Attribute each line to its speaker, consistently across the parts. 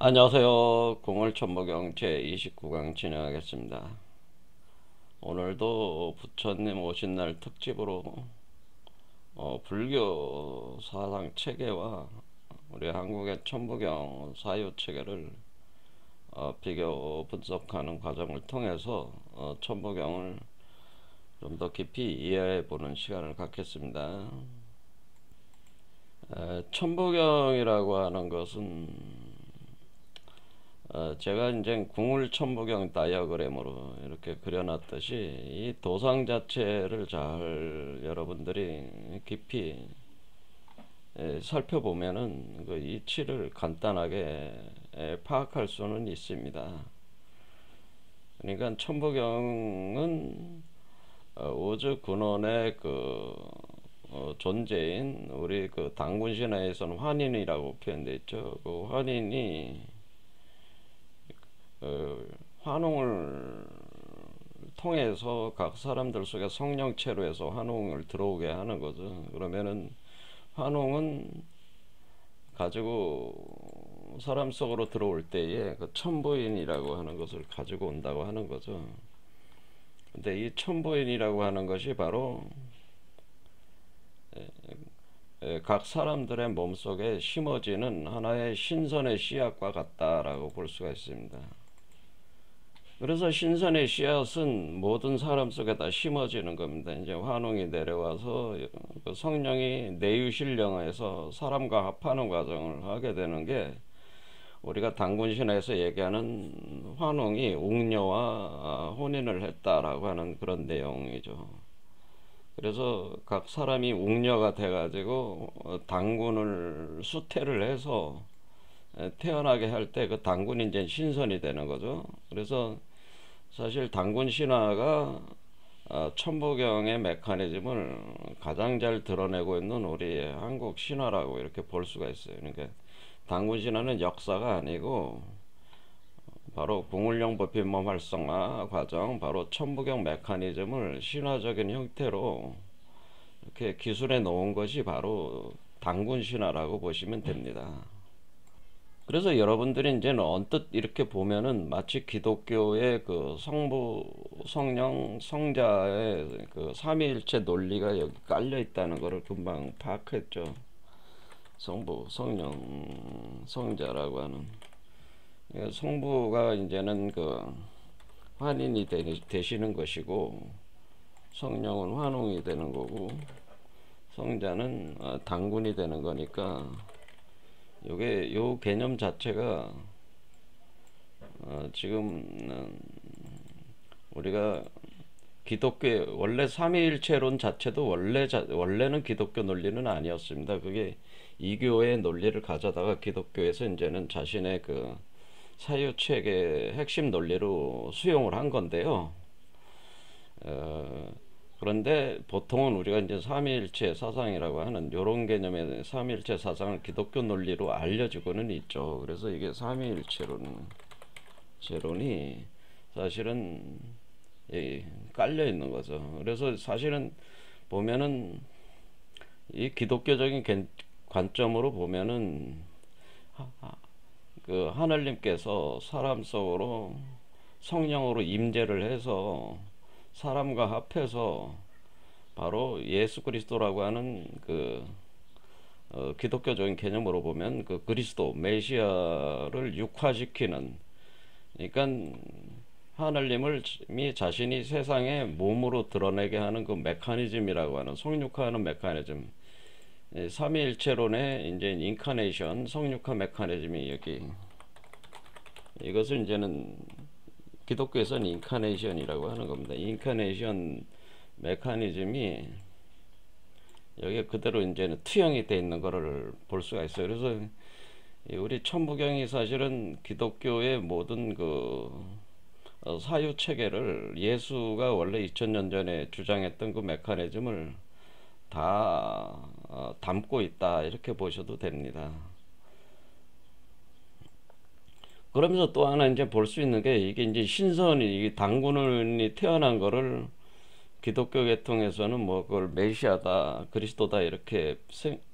Speaker 1: 안녕하세요. 공을천부경 제29강 진행하겠습니다. 오늘도 부처님 오신 날 특집으로 불교 사상 체계와 우리 한국의 천부경 사유 체계를 비교 분석하는 과정을 통해서 천부경을 좀 더 깊이 이해해 보는 시간을 갖겠습니다. 천부경이라고 하는 것은 제가 이제 궁울천부경 다이어그램으로 이렇게 그려놨듯이 이 도상 자체를 잘 여러분들이 깊이 살펴보면은 그 이치를 간단하게 파악할 수는 있습니다. 그러니까 천부경은 우주 근원의 그 존재인 우리 그 단군 신화에서는 환인이라고 표현되어 있죠. 그 환인이 환웅을 통해서 각 사람들 속에 성령체로 해서 환웅을 들어오게 하는 거죠. 그러면은 환웅은 가지고 사람 속으로 들어올 때에 그 천부인이라고 하는 것을 가지고 온다고 하는 거죠. 근데 이 천부인이라고 하는 것이 바로 각 사람들의 몸속에 심어지는 하나의 신선의 씨앗과 같다라고 볼 수가 있습니다. 그래서 신선의 씨앗은 모든 사람 속에 다 심어지는 겁니다. 이제 환웅이 내려와서 그 성령이 내유신령에서 사람과 합하는 과정을 하게 되는 게 우리가 단군신화에서 얘기하는 환웅이 웅녀와 혼인을 했다라고 하는 그런 내용이죠. 그래서 각 사람이 웅녀가 돼가지고 단군을 수태를 해서 태어나게 할 때 그 단군이 이제 신선이 되는 거죠. 그래서 사실 단군 신화가 천부경의 메커니즘을 가장 잘 드러내고 있는 우리 한국 신화라고 이렇게 볼 수가 있어요. 그러니까 단군 신화는 역사가 아니고 바로 궁울령 부필몸 활성화 과정, 바로 천부경 메커니즘을 신화적인 형태로 이렇게 기술해 놓은 것이 바로 단군 신화라고 보시면 됩니다. 그래서 여러분들이 이제는 언뜻 이렇게 보면은 마치 기독교의 그 성부, 성령, 성자의 그 삼위일체 논리가 여기 깔려 있다는 것을 금방 파악했죠. 성부, 성령, 성자라고 하는 성부가 이제는 그 환인이 되시는 것이고, 성령은 환웅이 되는 거고, 성자는 단군이 되는 거니까 요게 요 개념 자체가 지금 우리가 기독교 원래 삼위일체론 자체도 원래는 기독교 논리는 아니었습니다. 그게 이교의 논리를 가져다가 기독교에서 이제는 자신의 그 사유체계 핵심 논리로 수용을 한 건데요. 그런데 보통은 우리가 이제 삼위일체 사상이라고 하는 이런 개념의 삼위일체 사상을 기독교 논리로 알려지고는 있죠. 그래서 이게 삼위일체론이 사실은 깔려 있는 거죠. 그래서 사실은 보면은 이 기독교적인 관점으로 보면은 그 하늘님께서 사람 속으로 성령으로 임재를 해서 사람과 합해서 바로 예수 그리스도라고 하는 그 기독교적인 개념으로 보면 그 그리스도 메시아를 육화시키는, 그러니까 하늘님을 자신이 세상에 몸으로 드러내게 하는 그 메커니즘이라고 하는 성육화하는 메커니즘, 삼위일체론의 이제 인카네이션 성육화 메커니즘이 여기, 이것을 이제는 기독교에서는 인카네이션이라고 하는 겁니다. 인카네이션 메커니즘이 여기에 그대로 이제는 투영이 되어 있는 것을 볼 수가 있어요. 그래서 우리 천부경이 사실은 기독교의 모든 그 사유 체계를 예수가 원래 2000년 전에 주장했던 그 메커니즘을 다 담고 있다 이렇게 보셔도 됩니다. 그러면서 또 하나 이제 볼 수 있는 게 이게 이제 신선이 단군이 태어난 거를 기독교 계통에서는 뭐 그걸 메시아다 그리스도다 이렇게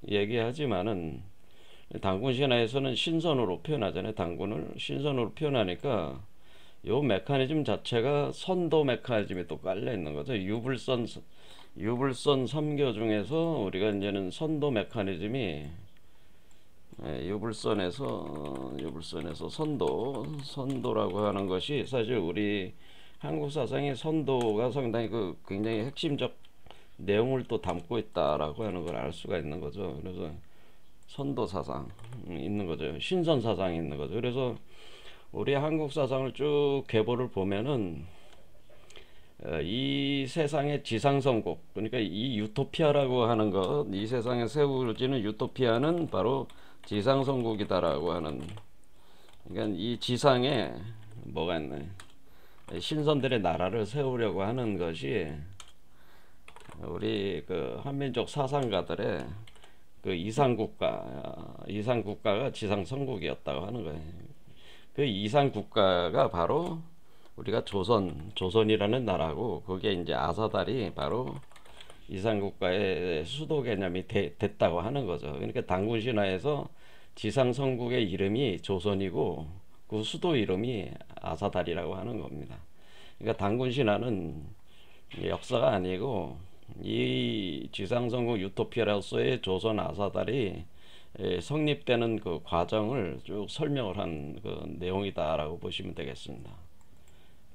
Speaker 1: 얘기하지만은 단군 신화에서는 신선으로 표현하잖아요. 단군을 신선으로 표현하니까 요 메커니즘 자체가 선도 메커니즘이 또 깔려 있는 거죠. 유불선 3교 중에서 우리가 이제는 선도 메커니즘이 유불선에서 선도라고 하는 것이 사실 우리 한국 사상의 선도가 상당히 굉장히 핵심적 내용을 또 담고 있다라고 하는 걸 알 수가 있는 거죠. 그래서 선도 사상 있는 거죠. 신선 사상이 있는 거죠. 그래서 우리 한국 사상을 쭉 계보를 보면은 이 세상의 지상선국, 그러니까 이 유토피아라고 하는 것, 이 세상에 세워지는 유토피아는 바로 지상선국이다라고 하는, 그러니까 이 지상에 뭐가 있네, 신선들의 나라를 세우려고 하는 것이 우리 그 한민족 사상가들의 그 이상국가가 지상선국이었다고 하는 거예요. 그 이상국가가 바로 우리가 조선이라는 나라고, 그게 이제 아사달이 바로 이상국가의 수도 개념이 됐다고 하는 거죠. 그러니까 단군 신화에서 지상성국의 이름이 조선이고 그 수도 이름이 아사달이라고 하는 겁니다. 그러니까 단군 신화는 역사가 아니고 이 지상성국 유토피아로서의 조선 아사달이 성립되는 그 과정을 쭉 설명을 한 그 내용이다라고 보시면 되겠습니다.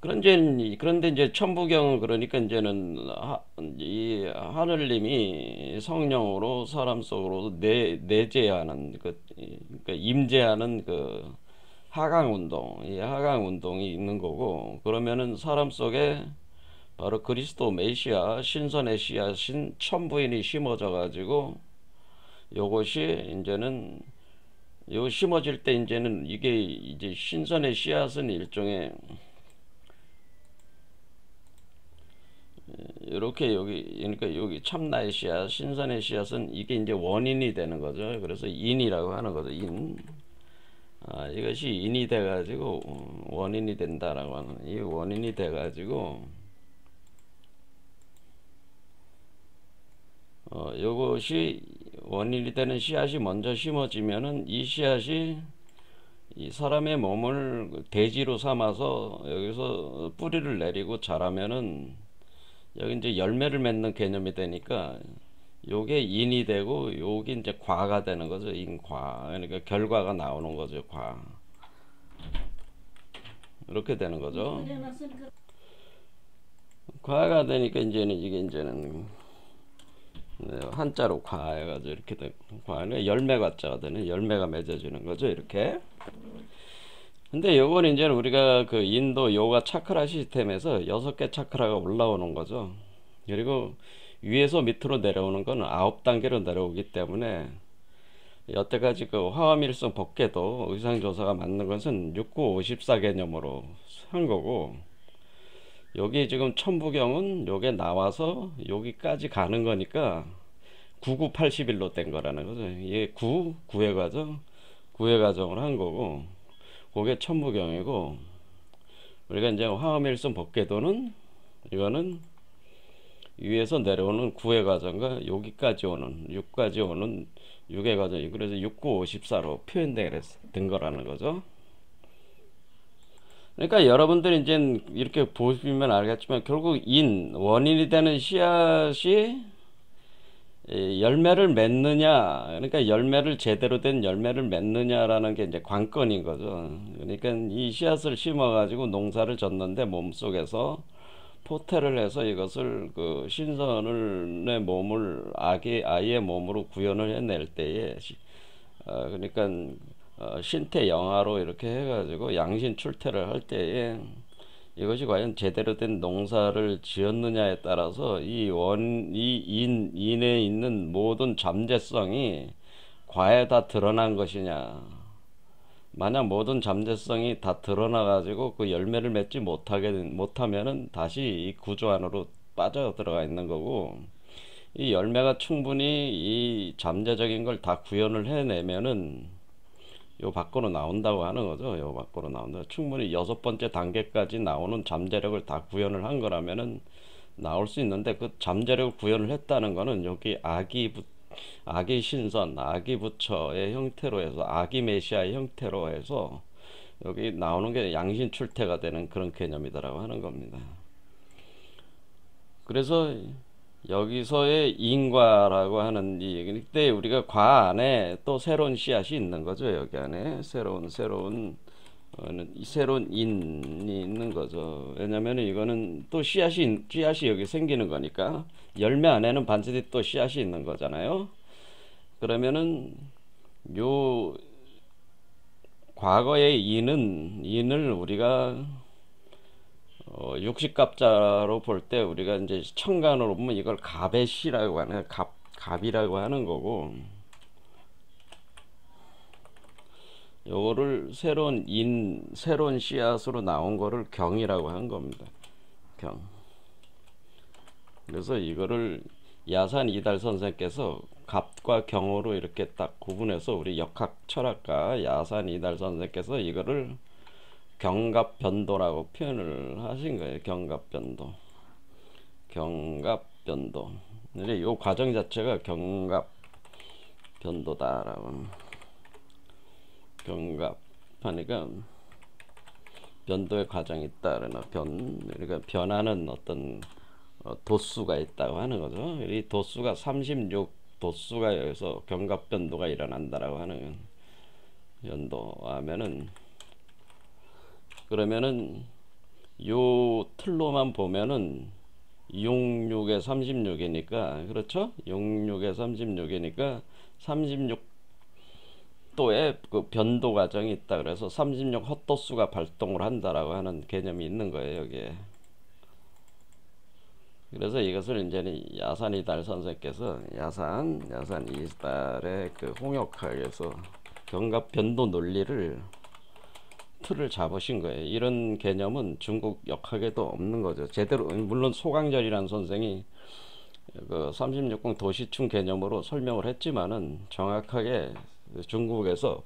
Speaker 1: 그런데 이제 천부경, 그러니까 이제는 이 하늘님이 성령으로 사람 속으로 내재하는 그러니까 임재하는 그 이 하강 운동이 있는 거고, 그러면은 사람 속에 바로 그리스도 메시아 신선의 씨앗인 천부인이 심어져 가지고 요것이 이제는 요 심어질 때 이제는 이게 이제 신선의 씨앗은 일종의 이렇게 그러니까 여기 참나의 씨앗, 신선의 씨앗은 이게 이제 원인이 되는 거죠. 그래서 인이라고 하는 거죠. 이것이 인이 돼가지고 원인이 된다라고 하는, 이 원인이 돼가지고 요것이 원인이 되는 씨앗이 먼저 심어지면은 이 씨앗이 이 사람의 몸을 대지로 삼아서 여기서 뿌리를 내리고 자라면은 여기 이제 열매를 맺는 개념이 되니까 요게 인이 되고 요게 이제 과가 되는 거죠. 인과. 그러니까 결과가 나오는 거죠. 과. 이렇게 되는 거죠. 과가 되니까 이제는 한자로 과 해가지고 이렇게 되고, 과는 열매과자가 되는, 열매가 맺어지는 거죠. 이렇게. 근데 요건 이제는 우리가 그 인도 요가 차크라 시스템에서 6개 차크라가 올라오는 거죠. 그리고 위에서 밑으로 내려오는 건 9단계로 내려오기 때문에 여태까지 그 화엄일성 법계도 의상조사가 맞는 것은 6954 개념으로 한 거고, 여기 지금 천부경은 요게 나와서 여기까지 가는 거니까 9981로 된 거라는 거죠. 이게 9회 과정을 한 거고, 그게 천부경이고, 우리가 이제 화엄일성 법계도는 이거는 위에서 내려오는 9회 과정과 여기까지 오는 6까지 오는 6회 과정이, 그래서 6954로 표현된 거라는 거죠. 그러니까 여러분들이 이제 이렇게 보시면 알겠지만 결국 원인이 되는 씨앗이 열매를 맺느냐, 그러니까 열매를 제대로 된 열매를 맺느냐라는 게 이제 관건인 거죠. 그러니까 이 씨앗을 심어가지고 농사를 졌는데 몸속에서 포태를 해서 이것을 그 신선의 몸을 아이의 몸으로 구현을 해낼 때에 그러니까 신태 영화로 이렇게 해가지고 양신 출태를 할 때에 이것이 과연 제대로 된 농사를 지었느냐에 따라서 인에 있는 모든 잠재성이 과에 다 드러난 것이냐. 만약 모든 잠재성이 다 드러나가지고 그 열매를 맺지 못하면은 다시 이 구조 안으로 빠져 들어가 있는 거고, 이 열매가 충분히 이 잠재적인 걸 다 구현을 해내면은 요 밖으로 나온다고 하는 거죠. 요 밖으로 나온다. 충분히 6번째 단계까지 나오는 잠재력을 다 구현을 한 거라면은 나올 수 있는데, 그 잠재력을 구현을 했다는 거는 여기 아기 신선, 아기 부처의 형태로 해서 아기 메시아의 형태로 해서 여기 나오는 게 양신 출태가 되는 그런 개념이다라고 하는 겁니다. 그래서 여기서의 인과라고 하는 이 그때 우리가 과 안에 또 새로운 씨앗이 있는 거죠. 여기 안에 새로운 인이 있는 거죠. 왜냐면 이거는 또 씨앗이 여기 생기는 거니까 열매 안에는 반드시 또 씨앗이 있는 거잖아요. 그러면은 요 과거의 인을 우리가 육식갑자로 볼 때 우리가 이제 천간으로 보면 이걸 갑의 씨라고 하는 갑이라고 하는 거고, 요거를 새로운 씨앗으로 나온 거를 경이라고 하는 겁니다. 경. 그래서 이거를 야산 이달 선생께서 갑과 경으로 이렇게 딱 구분해서 우리 역학 철학가 야산 이달 선생께서 이거를 경갑변도라고 표현을 하신 거예요. 경갑변도. 근데 이 과정 자체가 경갑변도다라고. 경갑하니까 변도의 과정이 있다. 그러니까 변하는 어떤 도수가 있다고 하는 거죠. 이 도수가 36 도수가 여기서 경갑변도가 일어난다라고 하는 연도 하면은, 그러면은 요 틀로만 보면은 66에 36이니까 그렇죠? 66에 36이니까 36도의 그 변도 과정이 있다. 그래서 36 헛도수가 발동을 한다라고 하는 개념이 있는 거예요, 여기에. 그래서 이것을 이제는 야산 이달 선생께서 야산 이달의 그 홍역학에서 경갑 변도 논리를 틀을 잡으신 거예요. 이런 개념은 중국 역학에도 없는 거죠. 제대로, 물론 소강절이라는 선생이 그 36공 도시충 개념으로 설명을 했지만은 정확하게 중국에서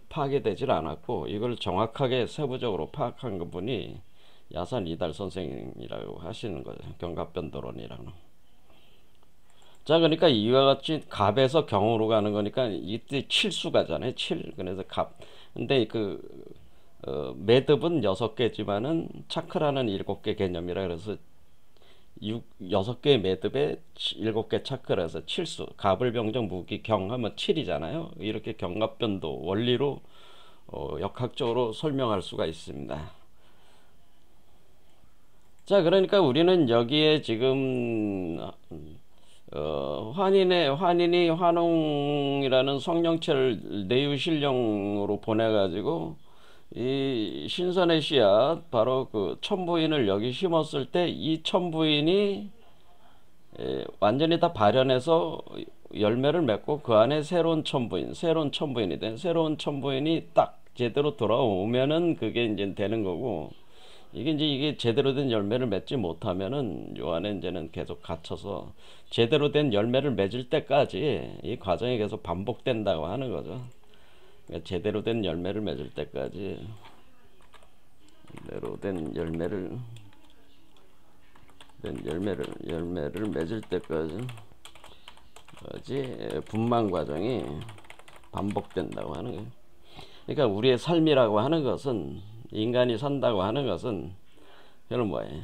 Speaker 1: 파괴되질 않았고, 이걸 정확하게 세부적으로 파악한 분이 야산 이달 선생이라고 하시는 거죠. 경갑변도론이라는. 자, 그러니까 이와 같이 갑에서 경으로 가는 거니까 이때 칠수가잖아요. 7. 그래서 갑. 근데 매듭은 6개지만은 차크라는 7개 개념이라 그래서 6개의 매듭에 7개 차크라서 칠수. 갑을 병정 무기 경 하면 7이잖아요. 이렇게 경갑변도 원리로 역학적으로 설명할 수가 있습니다. 자, 그러니까 우리는 여기에 지금 환인이 환웅이라는 성령체를 내유실령으로 보내가지고 이 신선의 씨앗, 바로 그 천부인을 여기 심었을 때 이 천부인이 완전히 다 발현해서 열매를 맺고 그 안에 새로운 천부인이 된 새로운 천부인이 딱 제대로 돌아오면은 그게 이제 되는 거고, 이게 제대로 된 열매를 맺지 못하면은 요 안에 이제는 계속 갇혀서 제대로 된 열매를 맺을 때까지 이 과정이 계속 반복된다고 하는 거죠. 그러니까 제대로 된 열매를 맺을 때까지, 제대로 된 열매를 맺을 때까지 분만 과정이 반복된다고 하는 거예요. 그러니까 우리의 삶이라고 하는 것은, 인간이 산다고 하는 것은 그건 뭐예요?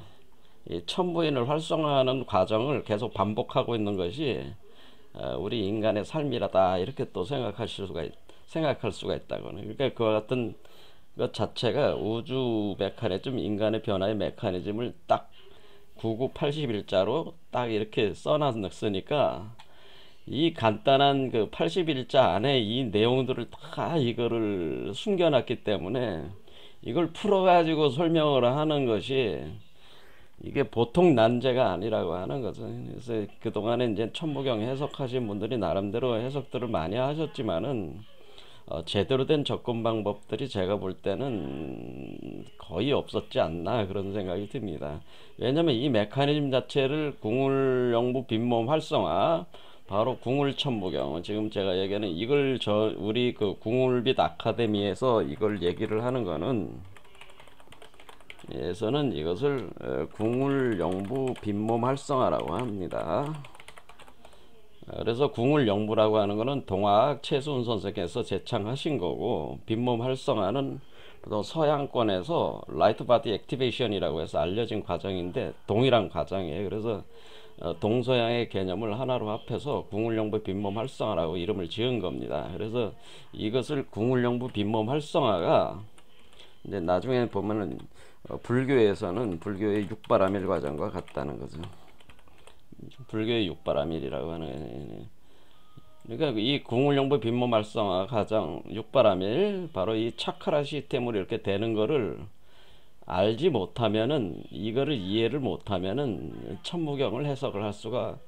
Speaker 1: 이 천부인을 활성화하는 과정을 계속 반복하고 있는 것이 우리 인간의 삶이라다, 이렇게 또 생각할 수가 있다고는. 그러니까 그와 같은 것 자체가 우주 메커니즘, 인간의 변화의 메커니즘을 딱 9981자로 딱 이렇게 써놨으니까 이 간단한 그 81자 안에 이 내용들을 다 이거를 숨겨놨기 때문에 이걸 풀어가지고 설명을 하는 것이 이게 보통 난제가 아니라고 하는 거죠. 그래서 그동안에 이제 천부경 해석하신 분들이 나름대로 해석들을 많이 하셨지만은 제대로 된 접근 방법들이 제가 볼 때는 거의 없었지 않나, 그런 생각이 듭니다. 왜냐면 이 메커니즘 자체를 궁울영부 빈몸 활성화, 바로 궁울천부경, 지금 제가 얘기하는 이걸 우리 그 궁울빛 아카데미에서 이걸 얘기를 하는 거는, 에서는 이것을 궁울영부 빈몸 활성화라고 합니다. 그래서 궁울영부라고 하는 거는 동학 최수훈 선생께서 제창하신 거고, 빈몸 활성화는 또 서양권에서 라이트 바디 액티베이션이라고 해서 알려진 과정인데 동일한 과정이에요. 그래서 동서양의 개념을 하나로 합해서 궁울영부 빈몸 활성화라고 이름을 지은 겁니다. 그래서 이것을 궁울영부 빈몸 활성화가 이제 나중에 보면은 불교에서는 불교의 육바라밀 과정과 같다는 거죠. 불교의 육바라밀이라고 하는, 그러니까 이 궁울영부 빈몸 활성화 과정 육바라밀, 바로 이 차크라 시스템으로 이렇게 되는 거를 알지 못하면은, 이거를 이해를 못하면은 천무경을 해석을 할 수가,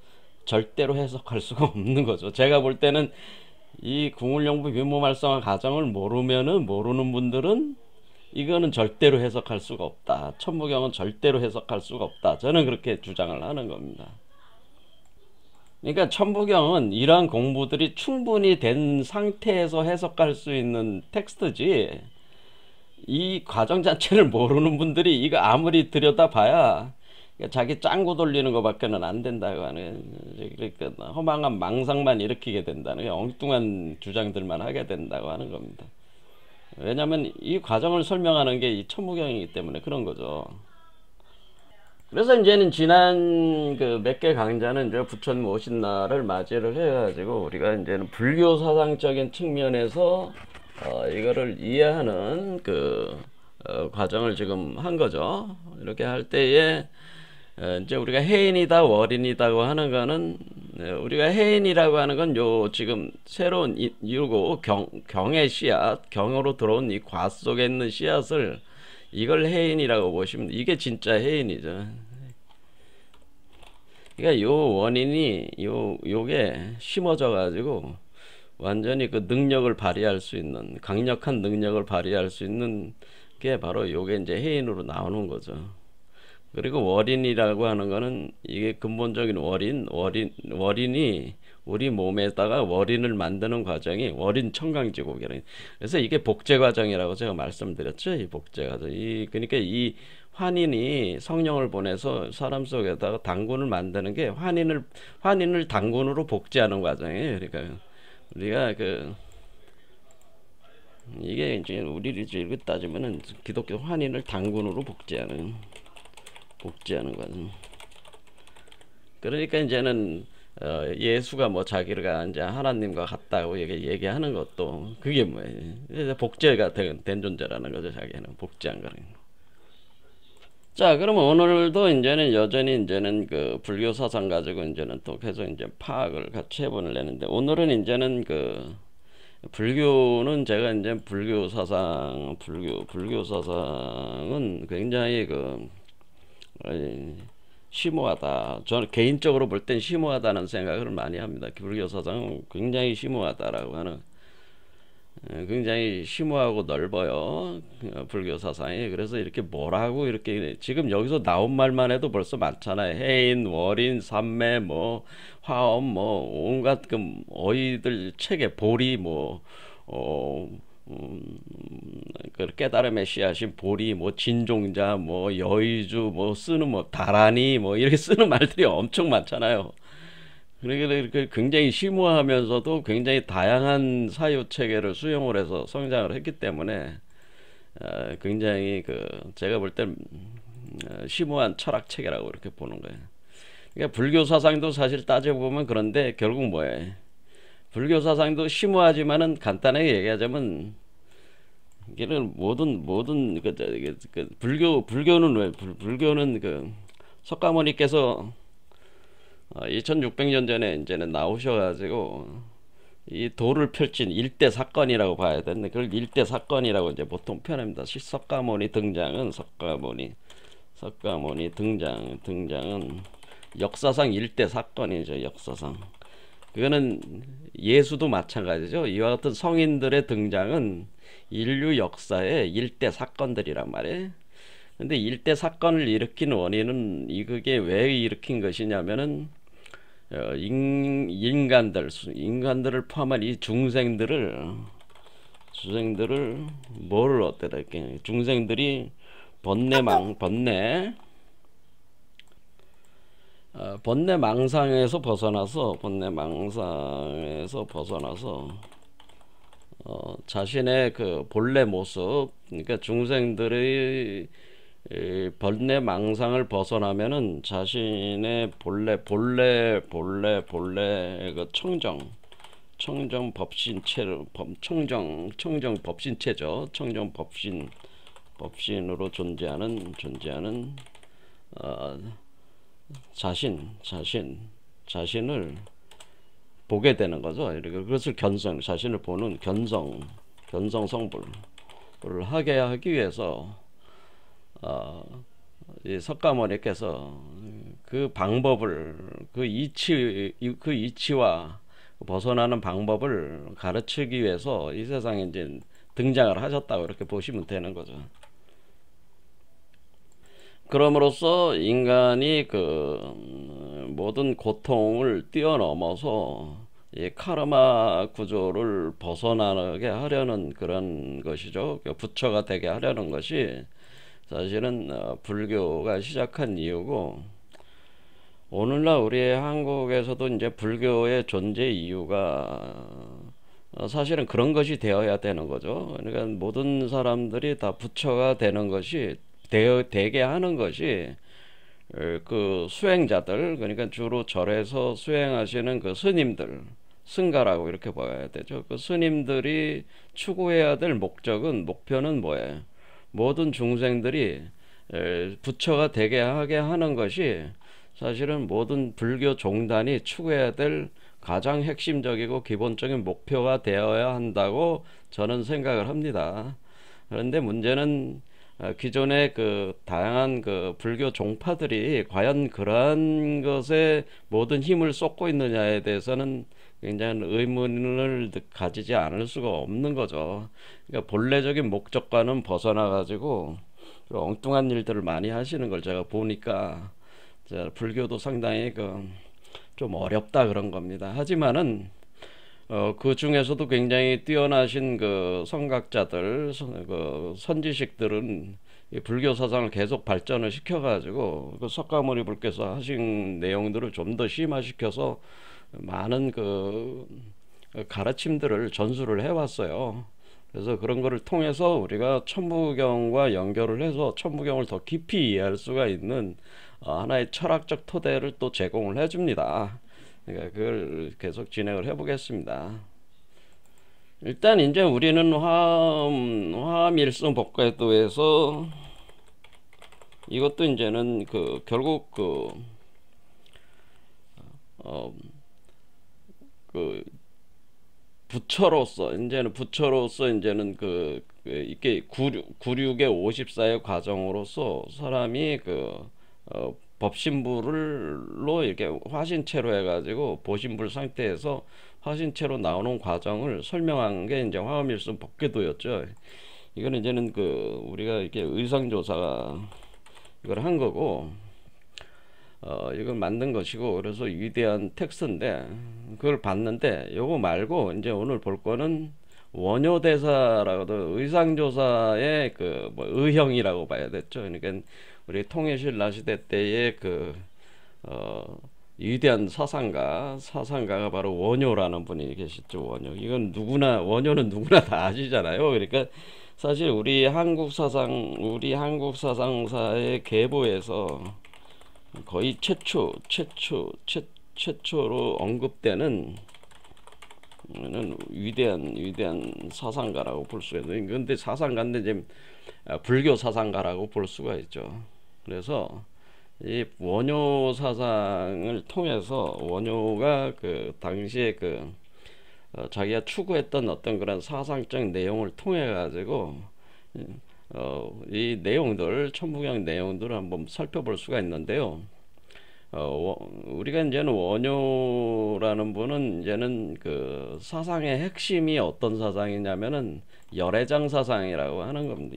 Speaker 1: 절대로 해석할 수가 없는 거죠. 제가 볼 때는 이 궁울영부 빈몸 활성화 과정을 모르면은, 모르는 분들은 이거는 절대로 해석할 수가 없다, 천무경은 절대로 해석할 수가 없다, 저는 그렇게 주장을 하는 겁니다. 그러니까 천부경은 이러한 공부들이 충분히 된 상태에서 해석할 수 있는 텍스트지, 이 과정 자체를 모르는 분들이 이거 아무리 들여다봐야 자기 짱구 돌리는 것밖에는 안 된다고 하는, 그러니까 허망한 망상만 일으키게 된다는, 엉뚱한 주장들만 하게 된다고 하는 겁니다. 왜냐하면 이 과정을 설명하는 게 이 천무경이기 때문에 그런 거죠. 그래서 이제는 지난 그 몇 개 강좌는 이제 부처님 오신 날을 맞이를 해가지고 우리가 이제는 불교 사상적인 측면에서 이거를 이해하는 그 과정을 지금 한 거죠. 이렇게 할 때에 이제 우리가 해인이다 월인이다고 하는 거는, 우리가 해인이라고 하는 건 요 지금 새로운 이유고, 경의 씨앗, 경으로 들어온 이 과 속에 있는 씨앗을, 이걸 해인이라고 보시면 이게 진짜 해인이죠. 그러니까 요 원인이 요게 심어져 가지고 완전히 그 능력을 발휘할 수 있는, 강력한 능력을 발휘할 수 있는 게 바로 요게 이제 해인으로 나오는 거죠. 그리고 월인이라고 하는 거는, 이게 근본적인 월인이 우리 몸에다가 월인을 만드는 과정이 월인 청강지곡이라는, 그래서 이게 복제 과정이라고 제가 말씀드렸죠. 이 복제 과정, 그러니까 이 환인이 성령을 보내서 사람 속에다가 당군을 만드는 게 환인을 당군으로 복제하는 과정이에요. 그러니까 우리가 이게 이제 우리를 이렇게 따지면은 기독교 환인을 당군으로 복제하는 과정. 그러니까 이제는 예수가 뭐 자기가 이제 하나님과 같다고 얘기하는 것도 그게 뭐예요? 복제가 된 존재라는 거죠. 자기는 복제한 거는. 자, 그러면 오늘도 이제는 여전히 이제는 그 불교 사상 가지고 이제는 또 계속 이제 파악을 같이 해보는 내는데, 오늘은 이제는 그 불교는 제가 이제 불교 사상은 굉장히 심오하다. 저는 개인적으로 볼 땐 심오하다는 생각을 많이 합니다. 불교 사상은 굉장히 심오하다라고 하는, 굉장히 심오하고 넓어요. 불교 사상이. 그래서 이렇게 뭐라고 이렇게 지금 여기서 나온 말만 해도 벌써 많잖아요. 해인, 월인, 삼매, 뭐 화엄, 뭐 온갖 그 어이들 책에 보리, 뭐 그 깨달음의 씨앗인 보리, 뭐 진종자, 뭐 여의주, 뭐 쓰는 뭐 다라니, 뭐 이렇게 쓰는 말들이 엄청 많잖아요. 그러니까 굉장히 심오하면서도 굉장히 다양한 사유 체계를 수용을 해서 성장을 했기 때문에 굉장히 제가 볼 땐 심오한 철학 체계라고 이렇게 보는 거예요. 그러니까 불교 사상도 사실 따져보면 그런데 결국 뭐예요? 불교 사상도 심오하지만은 간단하게 얘기하자면, 이게는 모든 불교는 왜 불교는 석가모니께서 2600년 전에 이제는 나오셔가지고 이 도를 펼친 일대 사건이라고 봐야 되는데, 그걸 일대 사건이라고 이제 보통 표현합니다. 석가모니 등장은 석가모니 등장은 역사상 일대 사건이죠. 역사상. 그거는 예수도 마찬가지죠. 이와 같은 성인들의 등장은 인류 역사의 일대 사건들이란 말이에요. 근데 일대 사건을 일으킨 원인은, 그게 왜 일으킨 것이냐면은 인간들을 포함한 이 중생들을 뭐를 어때다 이렇게, 중생들이 번뇌 번뇌망상에서 벗어나서 자신의 그 본래 모습, 그러니까 중생들의 이 번뇌망상을 벗어나면은 자신의 본래 그 청정 법신체로 청정 법신체죠. 청정 법신으로 존재하는 어, 자신을 보게 되는 거죠. 그것을 자신을 보는 견성 성불을 하기 위해서 이 석가모니께서 그 방법을 그 이치와 벗어나는 방법을 가르치기 위해서 이 세상에 이제 등장을 하셨다고 이렇게 보시면 되는 거죠. 그럼으로써 인간이 그 모든 고통을 뛰어넘어서 이 카르마 구조를 벗어나게 하려는 그런 것이죠. 부처가 되게 하려는 것이 사실은 불교가 시작한 이유고, 오늘날 우리 한국에서도 이제 불교의 존재 이유가 사실은 그런 것이 되어야 되는 거죠. 그러니까 모든 사람들이 다 부처가 되는 것이 되게 하는 것이 그 수행자들, 그러니까 주로 절에서 수행하시는 그 스님들, 승가라고 이렇게 봐야 되죠. 그 스님들이 추구해야 될 목표는 뭐예요? 모든 중생들이 부처가 되게 하게 하는 것이 사실은 모든 불교 종단이 추구해야 될 가장 핵심적이고 기본적인 목표가 되어야 한다고 저는 생각을 합니다. 그런데 문제는 기존의 그 다양한 그 불교 종파들이 과연 그러한 것에 모든 힘을 쏟고 있느냐에 대해서는 굉장히 의문을 가지지 않을 수가 없는 거죠. 그러니까 본래적인 목적과는 벗어나 가지고 엉뚱한 일들을 많이 하시는 걸 제가 보니까 불교도 상당히 좀 어렵다 그런 겁니다. 하지만은 그 중에서도 굉장히 뛰어나신 그 성각자들, 그 선지식들은 이 불교 사상을 계속 발전을 시켜가지고 그 석가모니 불께서 하신 내용들을 좀 더 심화시켜서 많은 그 가르침들을 전수를 해왔어요. 그래서 그런 거를 통해서 우리가 천부경과 연결을 해서 천부경을 더 깊이 이해할 수가 있는 하나의 철학적 토대를 또 제공을 해줍니다. 그러니까 그걸 계속 진행을 해보겠습니다. 일단 이제 우리는 화암일성 법과도에서 이것도 이제는 결국 부처로서 이제는 이게 구륙의 54의 과정으로서 사람이 법신불로 이렇게 화신체로 해가지고 보신불 상태에서 화신체로 나오는 과정을 설명한 게 이제 화엄일성 법궤도였죠. 이거는 이제는 우리가 이렇게 의상조사가 이걸 한 거고, 이걸 만든 것이고, 그래서 위대한 텍스트인데 그걸 봤는데, 요거 말고 이제 오늘 볼 거는 원효대사라고도 의상조사의 의형이라고 봐야 됐죠. 그러니까 우리 통일실 나시대 때의 위대한 사상가가 바로 원효라는 분이 계셨죠. 원효는 누구나 다 아시잖아요. 그러니까 사실 우리 한국 사상사의 계보에서 거의 최초로 언급되는 위대한 사상가라고 볼 수가 있는. 근데 사상가인데 이제 불교 사상가라고 볼 수가 있죠. 그래서 이 원효 사상을 통해서 원효가 당시에 자기가 추구했던 어떤 그런 사상적 내용을 통해 가지고 이 내용들, 천부경 내용들을 한번 살펴볼 수가 있는데요. 우리가 이제는 원효라는 분은 이제는 사상의 핵심이 어떤 사상이냐면은 열애장 사상이라고 하는 겁니다.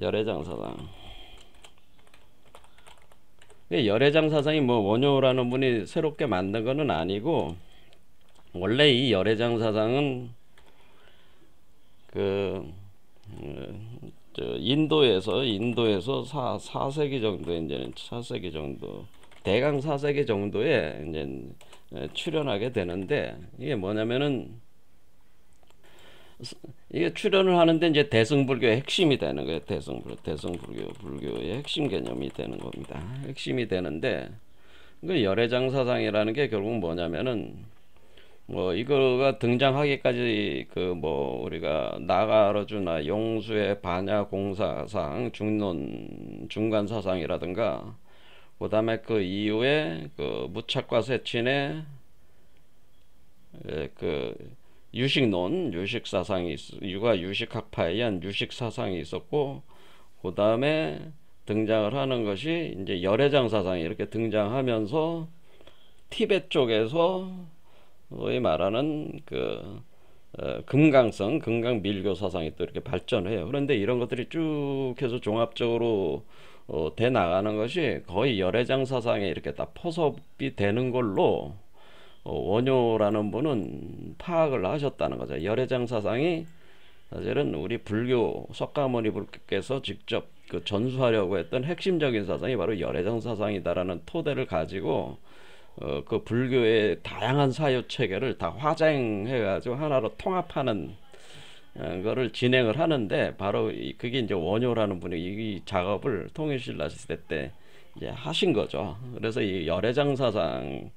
Speaker 1: 열애장 사상. 열애장 사상이 원효라는 분이 새롭게 만든 거는 아니고, 원래 이 열애장 사상은 인도에서 4세기 정도, 이제는 4세기 정도, 대강 4세기 정도에 이제 출현하게 되는데, 이게 뭐냐면은 이게 출현을 하는데 이제 대승불교의 핵심이 되는 거예요. 불교의 핵심 개념이 되는 겁니다. 핵심이 되는데, 그 열애장사상이라는 게 결국 뭐냐면은, 뭐 이거가 등장하기까지 그 뭐 우리가 나가르주나 용수의 반야 공사상 중론 중간사상이라든가, 그 다음에 그 이후에 그 무착과 세친의 그 유식론, 유식사상이 유식학파에 의한 유식사상이 있었고, 그 다음에 등장을 하는 것이 이제 열애장 사상이 이렇게 등장하면서 티베트 쪽에서 소위 말하는 그 금강밀교 사상이 또 이렇게 발전해요. 그런데 이런 것들이 쭉 해서 종합적으로 돼 나가는 것이 거의 열애장 사상에 이렇게 다 포섭이 되는 걸로 원효라는 분은 파악을 하셨다는 거죠. 열애장 사상이 사실은 우리 불교 석가모니 불께서 직접 그 전수하려고 했던 핵심적인 사상이 바로 열애장 사상이다라는 토대를 가지고 그 불교의 다양한 사유 체계를 다 화쟁해가지고 하나로 통합하는 거를 진행을 하는데, 바로 그게 이제 원효라는 분이 이 작업을 통일신라 시대 때 이제 하신 거죠. 그래서 이 열애장 사상이라고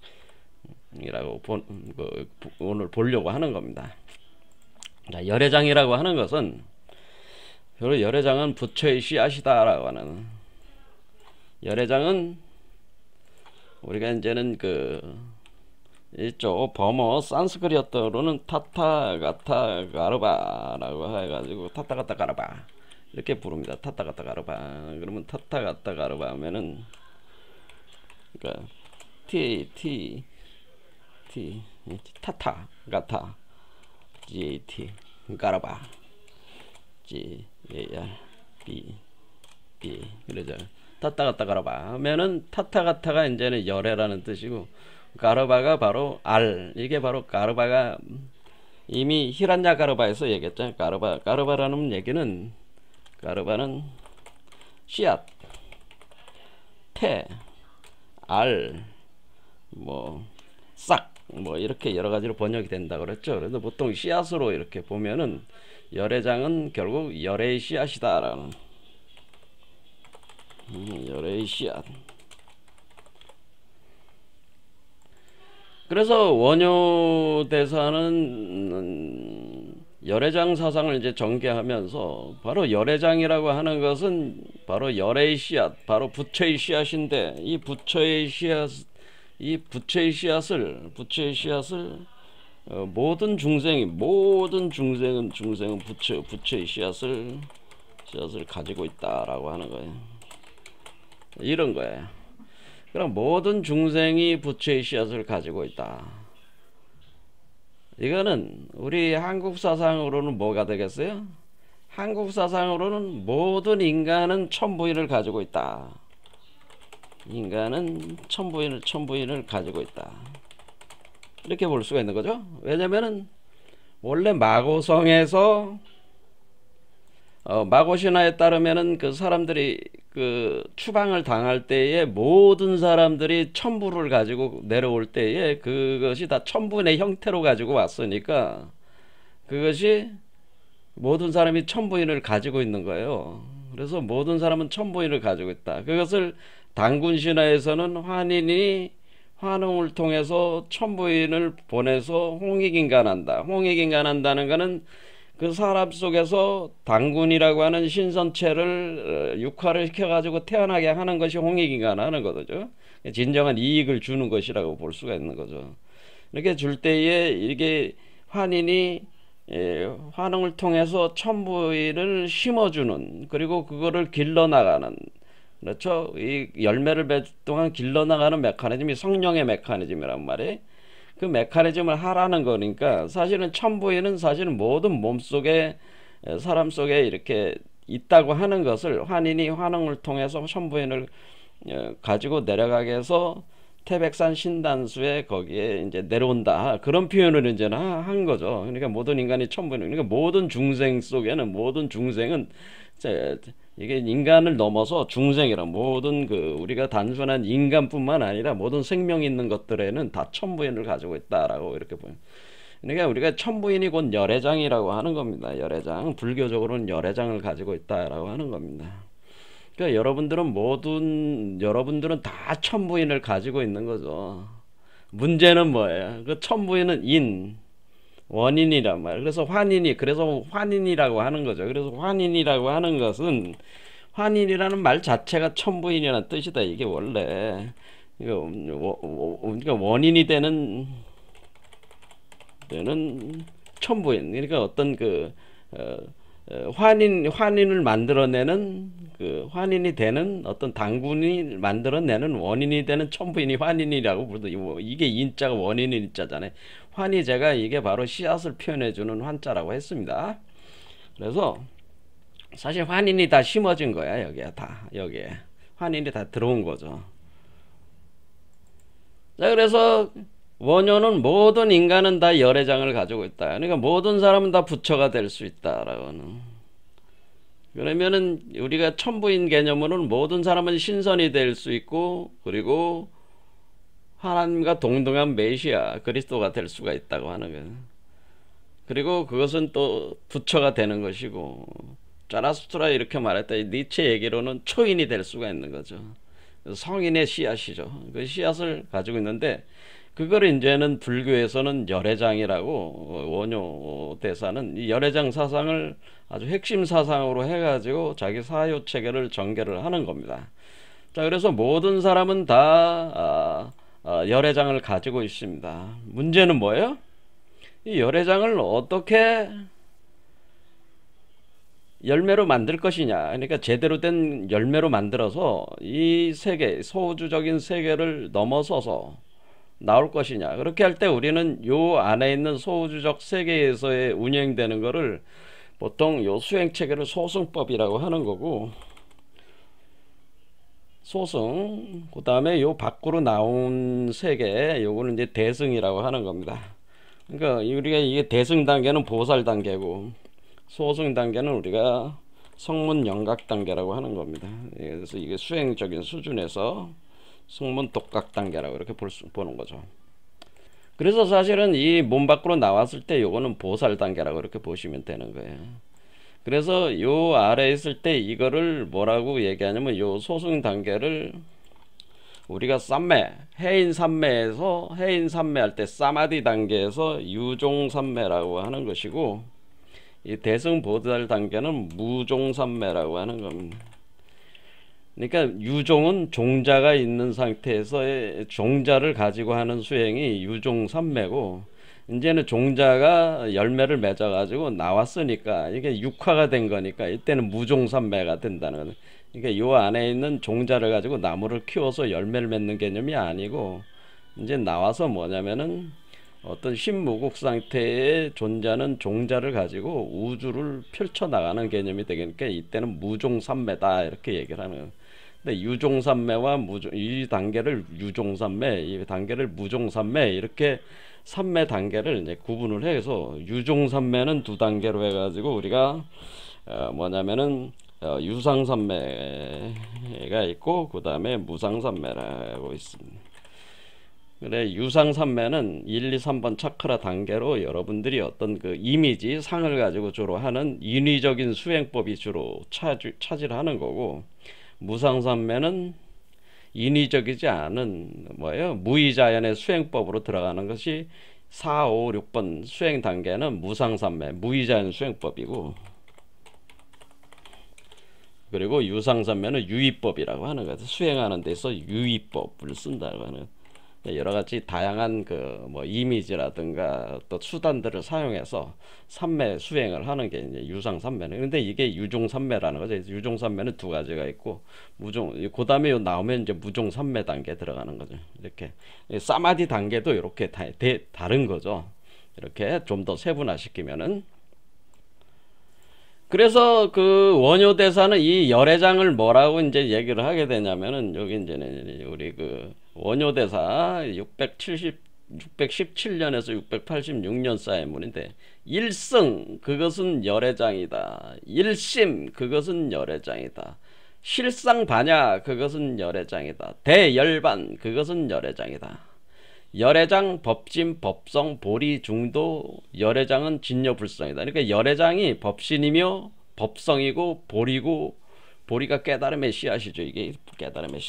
Speaker 1: 오늘 보려고 하는 겁니다. 자, 열애장이라고 하는 것은, 바로 열애장은 부처의 씨앗이다라고 하는, 열애장은 우리가 이제는 그 이쪽 범어 산스크리트어로는 타타가타 가르바라고 해가지고 타타가타 가르바 이렇게 부릅니다. 타타가타 가르바. 그러면 타타가타 가르바 하면은 그러니까 타타가타 GAT 가르바 GARB 그러죠. 타타가타 가르바 하면은 타타가타가 이제는 열애라는 뜻이고, 가르바가 바로 이게 바로 가르바가 이미 히란야 가르바에서 얘기했잖아요. 가르바라는 얘기는, 가르바는 씨앗, 태, 싹, 뭐 이렇게 여러 가지로 번역이 된다고 그랬죠. 그래서 보통 씨앗으로 이렇게 보면은 열애장은 결국 열애의 씨앗이다라는, 열애의 씨앗. 그래서 원효 대사는 열애장 사상을 이제 전개하면서, 바로 열애장이라고 하는 것은 바로 열애의 씨앗, 바로 부처의 씨앗인데, 이 부처의 씨앗을 모든 중생은 부처의 씨앗을 가지고 있다라고 하는 거예요. 이런 거예요. 그럼 모든 중생이 부처의 씨앗을 가지고 있다. 이거는 우리 한국 사상으로는 뭐가 되겠어요? 한국 사상으로는 모든 인간은 천부인을 가지고 있다. 인간은 천부인을 가지고 있다. 이렇게 볼 수가 있는 거죠. 왜냐면은 원래 마고성에서 마고신화에 따르면은 그 사람들이 그 추방을 당할 때에 모든 사람들이 천부를 가지고 내려올 때에 그것이 다 천부인의 형태로 가지고 왔으니까, 그것이 모든 사람이 천부인을 가지고 있는 거예요. 그래서 모든 사람은 천부인을 가지고 있다. 그것을 당군신화에서는 환인이 환웅을 통해서 천부인을 보내서 홍익인간한다. 홍익인간한다는 것은 그 사람 속에서 당군이라고 하는 신선체를 육화를 시켜가지고 태어나게 하는 것이 홍익인간 하는 거죠. 진정한 이익을 주는 것이라고 볼 수가 있는 거죠. 이렇게 줄 때에 이게 환인이 환웅을 통해서 천부인을 심어주는, 그리고 그거를 길러나가는, 그렇죠. 이 열매를 맺을 동안 길러나가는 메커니즘이 성령의 메커니즘이란 말이에요. 그 메커니즘을 하라는 거니까, 사실은 천부인은 사실은 모든 몸속에, 사람 속에 이렇게 있다고 하는 것을 환인이 환웅을 통해서 천부인을 가지고 내려가게 해서 태백산 신단수에 거기에 이제 내려온다. 그런 표현을 이제 한 거죠. 그러니까 모든 인간이 천부인, 그러니까 모든 중생 속에는, 모든 중생은 이게 인간을 넘어서 중생이라, 모든 그 우리가 단순한 인간뿐만 아니라 모든 생명 있는 것들에는 다 천부인을 가지고 있다라고 이렇게 보여요. 그러니까 우리가 천부인이 곧 열애장이라고 하는 겁니다. 열애장, 불교적으로는 열애장을 가지고 있다라고 하는 겁니다. 그러니까 여러분들은 다 천부인을 가지고 있는 거죠. 문제는 뭐예요? 그 천부인은 원인이란 말이에요. 그래서 환인이라고 하는 거죠. 그래서 환인이라고 하는 것은, 환인이라는 말 자체가 천부인이라는 뜻이다. 이게 원래 그러니까 원인이 되는 천부인. 그러니까 어떤 환인을 만들어내는, 환인이 되는 어떤 당군이 만들어내는 원인이 되는 천부인이 환인이라고 부르죠. 이게 인자가 원인의 인자잖아요. 환희제가 이게 바로 씨앗을 표현해주는 환자라고 했습니다. 그래서 사실 환인이 다 심어진 거야. 여기에 환인이 다 들어온 거죠. 자, 그래서 원효는 모든 인간은 다 열애장을 가지고 있다. 그러니까 모든 사람은 다 부처가 될 수 있다라고는. 그러면은 우리가 천부인 개념으로는 모든 사람은 신선이 될 수 있고, 그리고 하나님과 동등한 메시아 그리스도가 될 수가 있다고 하는 거예요. 그리고 그것은 또 부처가 되는 것이고, 자라스트라 이렇게 말했다. 니체 얘기로는 초인이 될 수가 있는 거죠. 성인의 씨앗이죠. 그 씨앗을 가지고 있는데, 그걸 이제는 불교에서는 열애장이라고, 원효 대사는 이 열애장 사상을 아주 핵심 사상으로 해가지고 자기 사유 체계를 전개를 하는 겁니다. 자, 그래서 모든 사람은 다 열애장을 가지고 있습니다. 문제는 뭐예요? 이 열애장을 어떻게 열매로 만들 것이냐. 그러니까 제대로 된 열매로 만들어서 이 세계, 소우주적인 세계를 넘어서서 나올 것이냐. 그렇게 할 때 우리는 요 안에 있는 소우주적 세계에서의 운영되는 거를 보통 요 수행 체계를 소승법이라고 하는 거고, 소승, 그 다음에 요 밖으로 나온 세계, 요거는 이제 대승이라고 하는 겁니다. 그러니까 우리가 이게 대승 단계는 보살 단계고, 소승 단계는 우리가 성문 영각 단계라고 하는 겁니다. 그래서 이게 수행적인 수준에서 성문 독각 단계라고 이렇게 보는 거죠. 그래서 사실은 이 몸 밖으로 나왔을 때 요거는 보살 단계라고 이렇게 보시면 되는 거예요. 그래서 요 아래에 있을 때 이거를 뭐라고 얘기하냐면, 요 소승 단계를 우리가 해인 삼매에서, 해인 삼매할 때 사마디 단계에서 유종 삼매라고 하는 것이고, 이 대승 보살 단계는 무종 삼매라고 하는 겁니다. 그러니까 유종은 종자가 있는 상태에서의 종자를 가지고 하는 수행이 유종 삼매고, 이제는 종자가 열매를 맺어 가지고 나왔으니까 이게 육화가 된 거니까 이때는 무종 삼매가 된다는 거예요. 그러니까 요 안에 있는 종자를 가지고 나무를 키워서 열매를 맺는 개념이 아니고, 이제 나와서 뭐냐면은 어떤 신무국 상태의 존재는 종자를 가지고 우주를 펼쳐 나가는 개념이 되니까 이때는 무종삼매다 이렇게 얘기를 하는 거예요. 근데 유종삼매와 이 단계를 유종삼매, 이 단계를 무종삼매, 이렇게 삼매 단계를 이제 구분을 해서, 유종삼매는 두 단계로 해가지고 우리가 뭐냐면은 유상삼매가 있고, 그 다음에 무상삼매라고 있습니다. 그래, 유상삼매는 1, 2, 3번 차크라 단계로 여러분들이 어떤 이미지, 상을 가지고 주로 하는 인위적인 수행법이 주로 차지하는 거고, 무상삼매는 인위적이지 않은 무의자연의 수행법으로 들어가는 것이 4, 5, 6번 수행 단계는 무상삼매, 무의자연 수행법이고, 그리고 유상삼매는 유의법이라고 하는 거예요. 수행하는 데서 유의법을 쓴다고 하는, 여러 가지 다양한 이미지라든가 또 수단들을 사용해서 삼매 수행을 하는 게 이제 유상삼매는. 근데 이게 유종삼매라는 거죠. 유종삼매는 두 가지가 있고, 그 다음에 나오면 이제 무종삼매 단계에 들어가는 거죠. 이렇게 사마디 단계도 이렇게 다른 거죠. 이렇게 좀 더 세분화시키면은. 그래서 원효대사는 이 열애장을 뭐라고 이제 얘기를 하게 되냐면은, 여기 이제 우리 원효대사 617년에서 686년 사회문인데, 일승 그것은 열애장이다. 일심 그것은 열애장이다. 실상반야 그것은 열애장이다. 대열반 그것은 열애장이다. 열애장 법진 법성 보리 중도 열애장은 진여불성이다. 그러니까 열애장이 법신이며 법성이고 보리고, 보리가 깨달음의 씨앗이죠. 이게 깨달음의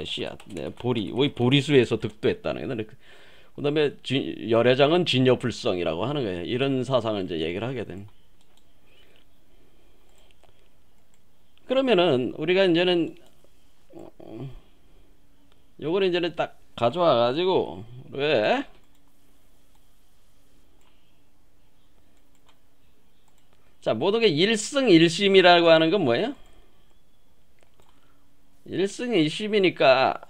Speaker 1: 씨앗. 네, 보리, 보리수에서 득도했다는 거예요. 그 다음에 열애장은 진여불성이라고 하는 거예요. 이런 사상을 이제 얘기를 하게 됩니다. 그러면은 우리가 이제는 요거를 이제는 딱 가져와 가지고, 왜? 자, 모든 게 일승일심이라고 하는 건 뭐예요? 일승일심이니까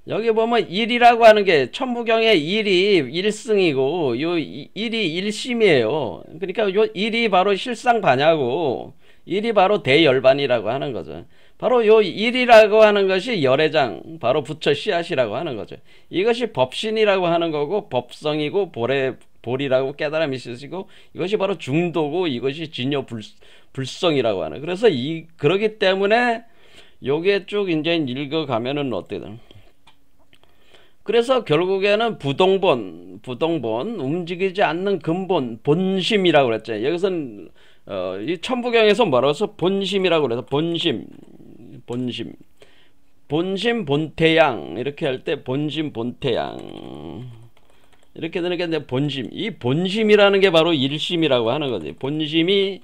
Speaker 1: 여기 보면 일이라고 하는 게 천부경의 일이 일승이고 요 일이 일심이에요. 그러니까 요 일이 바로 실상반야고 일이 바로 대열반이라고 하는 거죠. 바로 요 일이라고 하는 것이 열애장, 바로 부처 씨앗이라고 하는 거죠. 이것이 법신이라고 하는 거고, 법성이고 보리라고 깨달음이 있으시고, 이것이 바로 중도고, 이것이 진여불성이라고 하는. 그래서 그러기 때문에 요게 쭉 이제 읽어가면은 어떻게 되나? 그래서 결국에는 부동본, 움직이지 않는 근본, 본심이라고 그랬죠. 여기서는 이 천부경에서 뭐라고 해서 본심이라고 그래서 본심, 본태양 이렇게 할 때 본심 본태양 이렇게 되는 게 이제 본심. 이 본심이라는 게 바로 일심이라고 하는 거지. 본심이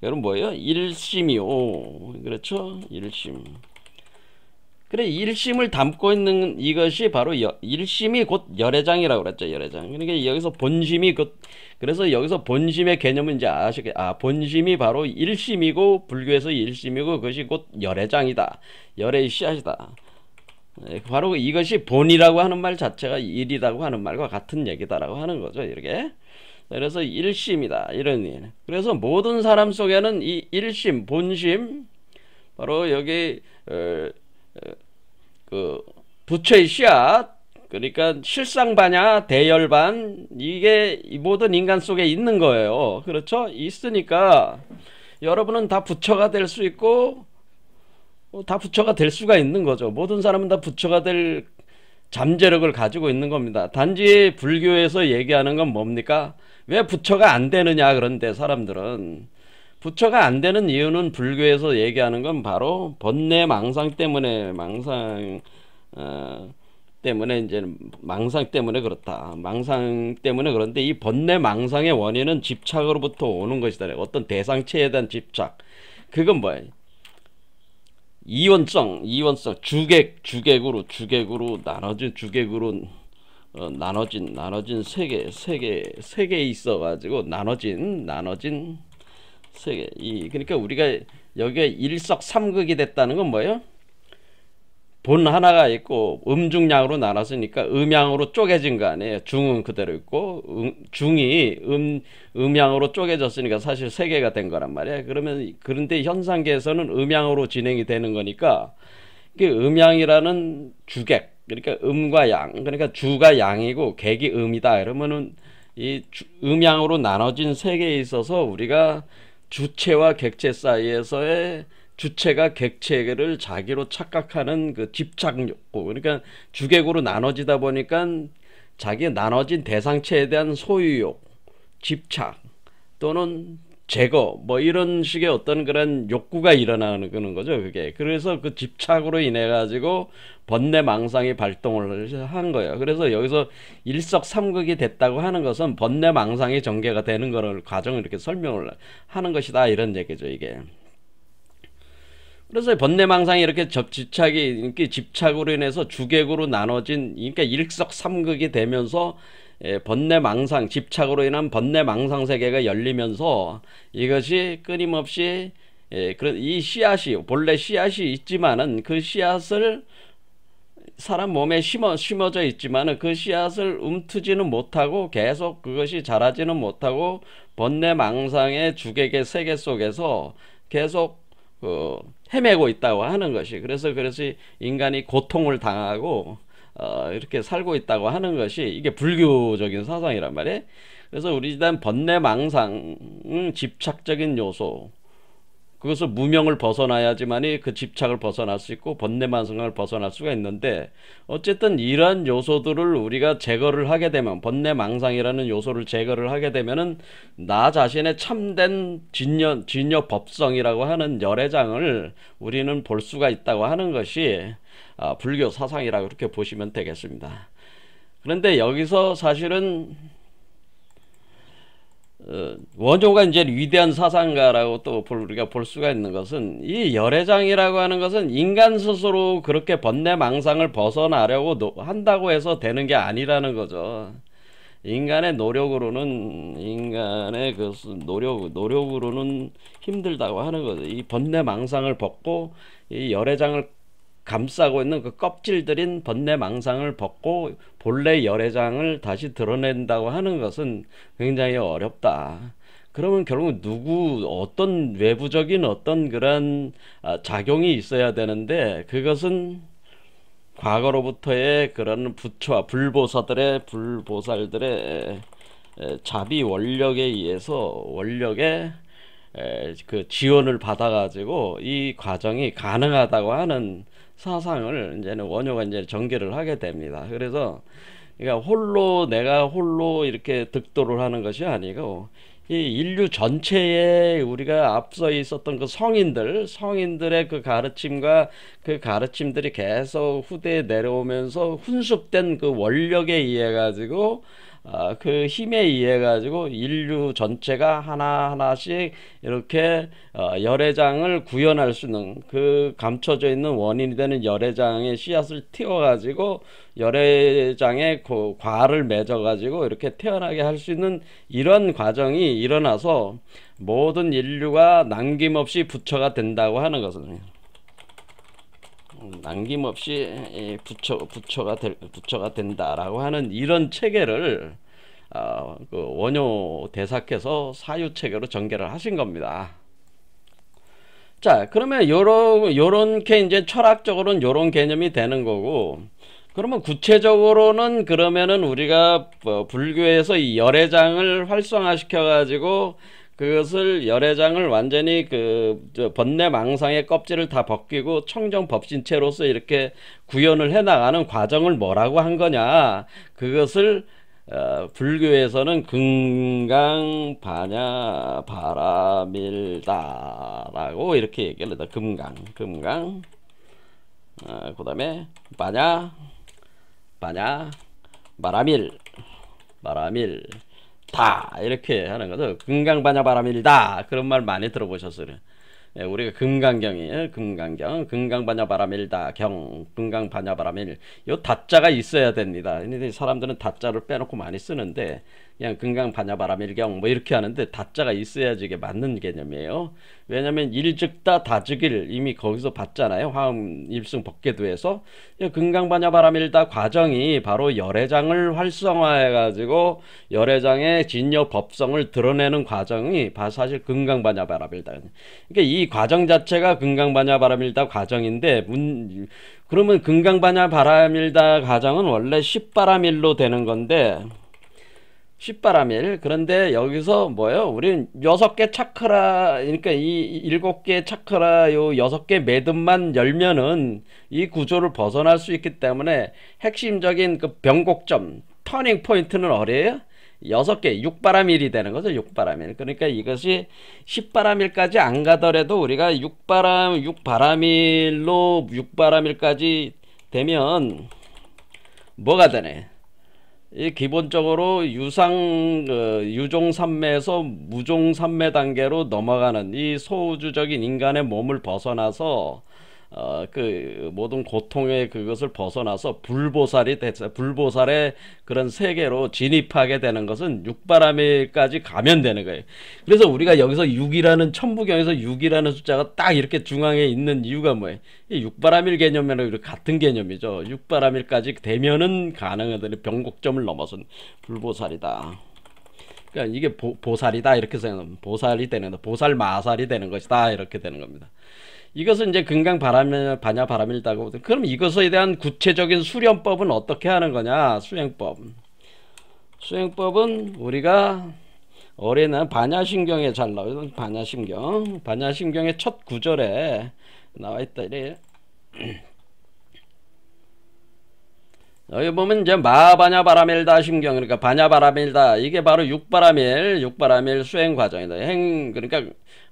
Speaker 1: 여러분 뭐예요? 일심이요. 그렇죠? 일심. 그래, 일심을 담고 있는 이것이 바로 일심이 곧 열애장이라고 그랬죠. 열애장. 그러니까 여기서 본심이 그래서 여기서 본심의 개념은 이제 본심이 바로 일심이고, 불교에서 일심이고, 그것이 곧 열애장이다. 열애의 씨앗이다. 바로 이것이 본이라고 하는 말 자체가 일이라고 하는 말과 같은 얘기다라고 하는 거죠. 이렇게. 그래서 일심이다. 이런 일. 그래서 모든 사람 속에는 이 일심, 본심, 바로 여기 그 부처의 씨앗, 그러니까 실상반야 대열반, 이게 모든 인간 속에 있는 거예요. 그렇죠? 있으니까 여러분은 다 부처가 될 수 있고 다 부처가 될 수가 있는 거죠. 모든 사람은 다 부처가 될 잠재력을 가지고 있는 겁니다. 단지 불교에서 얘기하는 건 뭡니까? 왜 부처가 안 되느냐? 그런데 사람들은 부처가 안 되는 이유는 불교에서 얘기하는 건 바로 번뇌 망상 때문에, 이제 망상 때문에 그렇다. 망상 때문에 그런데 이 번뇌 망상의 원인은 집착으로부터 오는 것이다. 어떤 대상체에 대한 집착. 그건 뭐예요? 이원성, 주객으로 나눠진 세계 있어가지고 나눠진 세계. 그러니까 우리가 여기에 일석삼극이 됐다는 건 뭐예요? 본 하나가 있고 음중량으로 나눴으니까 음양으로 쪼개진 거 아니에요. 중은 그대로 있고 중이 음양으로 쪼개졌으니까 사실 세 개가 된 거란 말이에요. 그런데 현상계에서는 음양으로 진행이 되는 거니까 그 음양이라는 주객, 그러니까 음과 양, 그러니까 주가 양이고 객이 음이다. 그러면은 이 음양으로 나눠진 세계에 있어서 우리가 주체와 객체 사이에서의 주체가 객체를 자기로 착각하는 그 집착 욕구, 그러니까 주객으로 나눠지다 보니까 자기 나눠진 대상체에 대한 소유욕, 집착 또는 제거, 뭐 이런 식의 어떤 그런 욕구가 일어나는 거죠. 그게. 그래서 그 집착으로 인해 가지고 번뇌망상이 발동을 한 거예요. 그래서 여기서 일석삼극이 됐다고 하는 것은 번뇌망상이 전개가 되는 거를 과정을 이렇게 설명을 하는 것이다, 이런 얘기죠, 이게. 그래서 번뇌망상이 이렇게 집착으로 인해서 주객으로 나눠진, 그러니까 일석삼극이 되면서 번뇌망상, 집착으로 인한 번뇌망상 세계가 열리면서 이것이 끊임없이 이 씨앗이, 본래 씨앗이 있지만은 그 씨앗을 사람 몸에 심어져 있지만은 그 씨앗을 움트지는 못하고 계속 그것이 자라지는 못하고 번뇌망상의 주객의 세계 속에서 계속 헤매고 있다고 하는 것이, 그래서 인간이 고통을 당하고 이렇게 살고 있다고 하는 것이 이게 불교적인 사상이란 말이에요. 그래서 우리 일단 번뇌망상, 집착적인 요소, 그것을 무명을 벗어나야지만이 그 집착을 벗어날 수 있고 번뇌망상을 벗어날 수가 있는데, 어쨌든 이러한 요소들을 우리가 제거를 하게 되면, 번뇌망상이라는 요소를 제거를 하게 되면은 나 자신의 참된 진여 법성이라고 하는 열애장을 우리는 볼 수가 있다고 하는 것이 불교 사상이라고 그렇게 보시면 되겠습니다. 그런데 여기서 사실은 원효가 이제 위대한 사상가라고 또 우리가 볼 수가 있는 것은, 이 열애장이라고 하는 것은 인간 스스로 그렇게 번뇌망상을 벗어나려고 한다고 해서 되는 게 아니라는 거죠. 인간의 노력으로는 힘들다고 하는 거죠. 이 번뇌망상을 벗고 이 열애장을 감싸고 있는 그 껍질들인 번뇌망상을 벗고 본래 열애장을 다시 드러낸다고 하는 것은 굉장히 어렵다. 그러면 결국 어떤 외부적인 어떤 그런 작용이 있어야 되는데, 그것은 과거로부터의 그런 부처와 불보살들의 자비 원력에 의해서 원력의 그 지원을 받아가지고 이 과정이 가능하다고 하는 사상을 이제는 원효가 이제 전개를 하게 됩니다. 그래서 그러니까 내가 홀로 이렇게 득도를 하는 것이 아니고, 이 인류 전체에 우리가 앞서 있었던 그 성인들의 그 가르침과 그 가르침들이 계속 후대에 내려오면서 훈숙된 그 원력에 의해 가지고 그 힘에 의해 가지고 인류 전체가 하나하나씩 이렇게 열애장을 구현할 수 있는, 그 감춰져 있는 원인이 되는 열애장의 씨앗을 틔워 가지고 열애장에 과를 맺어 가지고 이렇게 태어나게 할 수 있는 이런 과정이 일어나서 모든 인류가 남김없이 부처가 된다고 하는 것은, 남김없이 부처가 된다라고 하는 이런 체계를 그 원효 대사께서 사유체계로 전개를 하신 겁니다. 자, 그러면 요렇게 이제 철학적으로는 요런 개념이 되는 거고, 그러면 구체적으로는 그러면은 우리가 불교에서 이 열애장을 활성화시켜 가지고 그것을 열애장을 완전히 번뇌망상의 껍질을 다 벗기고 청정법신체로서 이렇게 구현을 해나가는 과정을 뭐라고 한 거냐, 그것을 불교에서는 금강 바라밀다라고 이렇게 얘기를 합니다. 금강 그 다음에 바라밀 다 이렇게 하는 거죠. 금강바냐바라밀다, 그런 말 많이 들어보셨어요. 우리가 금강경이에요. 금강바냐바라밀다 금강바냐바라밀, 요 다자가 있어야 됩니다. 근데 사람들은 다자를 빼놓고 많이 쓰는데, 그냥 금강바냐바라밀경 뭐 이렇게 하는데 다자가 있어야지 이게 맞는 개념이에요. 왜냐면 일즉다 다즉일 이미 거기서 봤잖아요. 화음 일승 법계도에서 금강바냐바라밀다 과정이 바로 열애장을 활성화해 가지고 열애장의 진여 법성을 드러내는 과정이 사실 금강바냐바라밀다. 그러니까 이 과정 자체가 금강바냐바라밀다 과정인데, 그러면 금강바냐바라밀다 과정은 원래 10바라밀로 되는 건데, 10바라밀. 그런데 여기서 뭐예요? 우리는 6개 차크라, 그러니까 이 7개 차크라 요 6개 매듭만 열면은 이 구조를 벗어날 수 있기 때문에 핵심적인 그 변곡점, 터닝 포인트는 어디예요? 6개, 6바라밀이 되는 거죠. 6바라밀. 그러니까 이것이 10바라밀까지 안 가더라도 우리가 6바라밀까지 되면 뭐가 되네? 이 기본적으로 유종삼매에서 무종삼매 단계로 넘어가는 이 소우주적인 인간의 몸을 벗어나서 그 모든 고통의 그것을 벗어나서 불보살의 그런 세계로 진입하게 되는 것은 6바라밀까지 가면 되는 거예요. 그래서 우리가 여기서 6이라는 천부경에서 6이라는 숫자가 딱 이렇게 중앙에 있는 이유가 뭐예요? 이 6바라밀 개념이랑 같은 개념이죠. 6바라밀까지 되면은 가능하더니 변곡점을 넘어선 불보살이다. 그러니까 이게 보살이다 이렇게 생각하면 보살이 되는 거, 보살 마살이 되는 것이다 이렇게 되는 겁니다. 이것은 이제 금강 반야 바람일다고. 그럼 이것에 대한 구체적인 수련법은 어떻게 하는 거냐? 수행법은 우리가 올해는 반야심경에 잘 나와요. 반야심경의 첫 구절에 나와 있다 이래. 여기 보면 이제 마반야 바라밀다 심경, 그러니까 반야 바라밀다, 이게 바로 육바라밀 수행 과정이다. 그러니까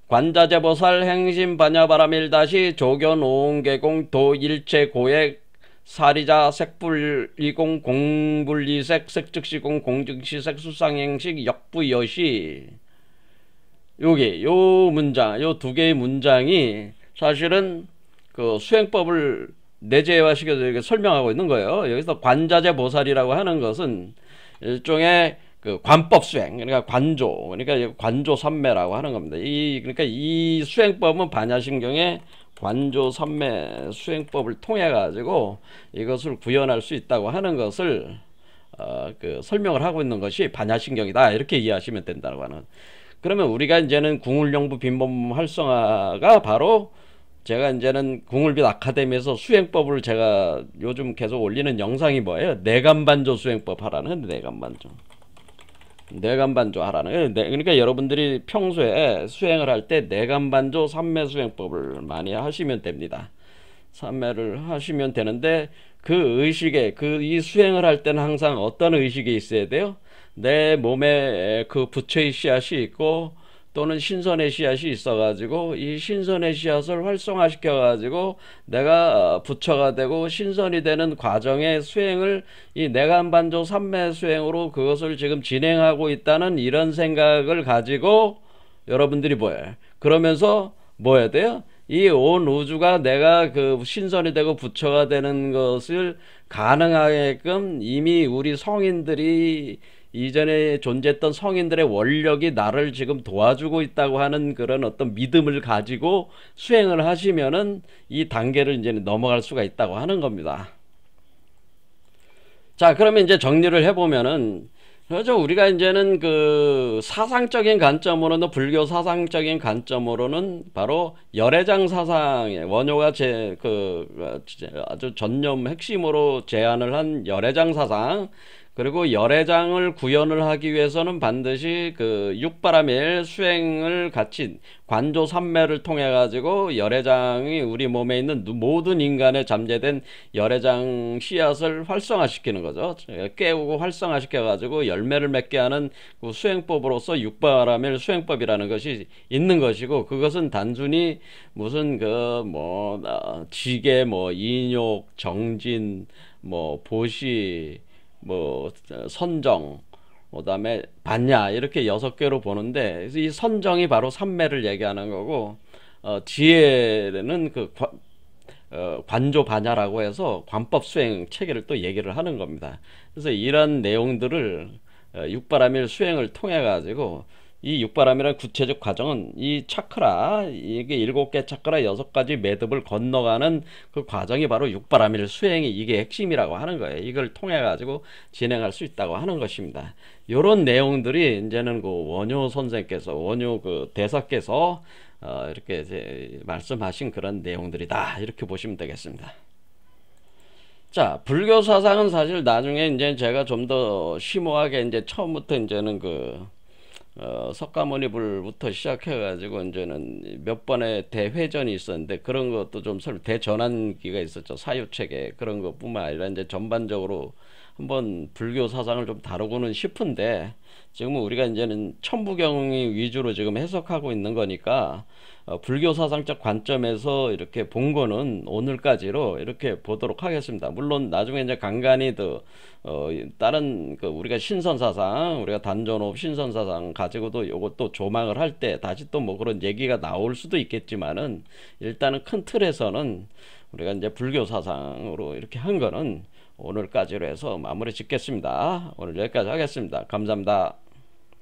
Speaker 1: 관자재 보살 행심 반야 바라밀다시 조견 오응계공 도일체 고액 사리자 색불이공 공불이색 색즉시공 공즉시색 수상행식 역부여시. 요 문장, 요 두 개의 문장이 사실은 그 수행법을 내재화시켜서 이렇게 설명하고 있는 거예요. 여기서 관자재 보살이라고 하는 것은 일종의 그 관법 수행, 그러니까 그러니까 관조 삼매라고 하는 겁니다. 그러니까 이 수행법은 반야심경의 관조 삼매 수행법을 통해 가지고 이것을 구현할 수 있다고 하는 것을 그 설명을 하고 있는 것이 반야심경이다 이렇게 이해하시면 된다고 하는. 그러면 우리가 이제는 궁울영부 빈범 활성화가 바로 제가 이제는 궁울빛 아카데미에서 수행법을 제가 요즘 계속 올리는 영상이 뭐예요? 내간반조 수행법 하라는, 내간반조 하라는. 그러니까 여러분들이 평소에 수행을 할 때 내간반조 삼매 수행법을 많이 하시면 됩니다. 삼매를 하시면 되는데 그 의식에, 이 수행을 할 때는 항상 어떤 의식이 있어야 돼요? 내 몸에 그 부처의 씨앗이 있고 또는 신선의 씨앗이 있어가지고 이 신선의 씨앗을 활성화시켜가지고 내가 부처가 되고 신선이 되는 과정의 수행을 이 내간반조 삼매 수행으로 그것을 지금 진행하고 있다는 이런 생각을 가지고 여러분들이 뭐예요? 그러면서 뭐 해야 돼요? 이 온 우주가 내가 그 신선이 되고 부처가 되는 것을 가능하게끔 이미 우리 성인들이 이전에 존재했던 성인들의 원력이 나를 지금 도와주고 있다고 하는 그런 어떤 믿음을 가지고 수행을 하시면은 이 단계를 이제 넘어갈 수가 있다고 하는 겁니다. 자, 그러면 이제 정리를 해보면은, 그렇죠. 우리가 이제는 그 사상적인 관점으로는, 불교 사상적인 관점으로는 바로 열애장 사상의 원효가 아주 전념 핵심으로 제안을 한 열애장 사상, 그리고 열애장을 구현을 하기 위해서는 반드시 그 육바라밀 수행을 같이 관조 삼매를 통해 가지고 열애장이 우리 몸에 있는 모든 인간의 잠재된 열애장 씨앗을 활성화시키는 거죠. 깨우고 활성화시켜 가지고 열매를 맺게 하는 그 수행법으로서 육바라밀 수행법이라는 것이 있는 것이고, 그것은 단순히 무슨 지계, 인욕, 정진, 보시, 선정, 그 다음에 반야, 이렇게 6개로 보는데, 이 선정이 바로 삼매를 얘기하는 거고, 지혜는 관조 반야라고 해서 관법 수행 체계를 또 얘기를 하는 겁니다. 그래서 이런 내용들을 육바라밀 수행을 통해 가지고, 이 육바라밀의 구체적 과정은 이 차크라, 이게 7개 차크라 6가지 매듭을 건너가는 그 과정이 바로 육바라밀 수행이 이게 핵심이라고 하는 거예요. 이걸 통해 가지고 진행할 수 있다고 하는 것입니다. 이런 내용들이 이제는 그 원효 선생께서, 원효 그 대사께서 이렇게 이제 말씀하신 그런 내용들이다, 이렇게 보시면 되겠습니다. 자, 불교 사상은 사실 나중에 이제 제가 좀 더 심오하게 이제 처음부터 이제는 석가모니불부터 시작해가지고 이제는 몇 번의 대회전이 있었는데, 그런 것도 좀 대전환기가 있었죠. 사유체계 그런 것뿐만 아니라 이제 전반적으로 한번 불교 사상을 좀 다루고는 싶은데, 지금은 우리가 이제는 천부경이 위주로 지금 해석하고 있는 거니까 불교 사상적 관점에서 이렇게 본 거는 오늘까지로 이렇게 보도록 하겠습니다. 물론 나중에 이제 간간히 더 다른 우리가 신선사상, 우리가 단전호흡 신선사상 가지고도 요것도 조망을 할 때 다시 또 그런 얘기가 나올 수도 있겠지만은, 일단은 큰 틀에서는 우리가 이제 불교 사상으로 이렇게 한 거는 오늘까지로 해서 마무리 짓겠습니다. 오늘 여기까지 하겠습니다. 감사합니다.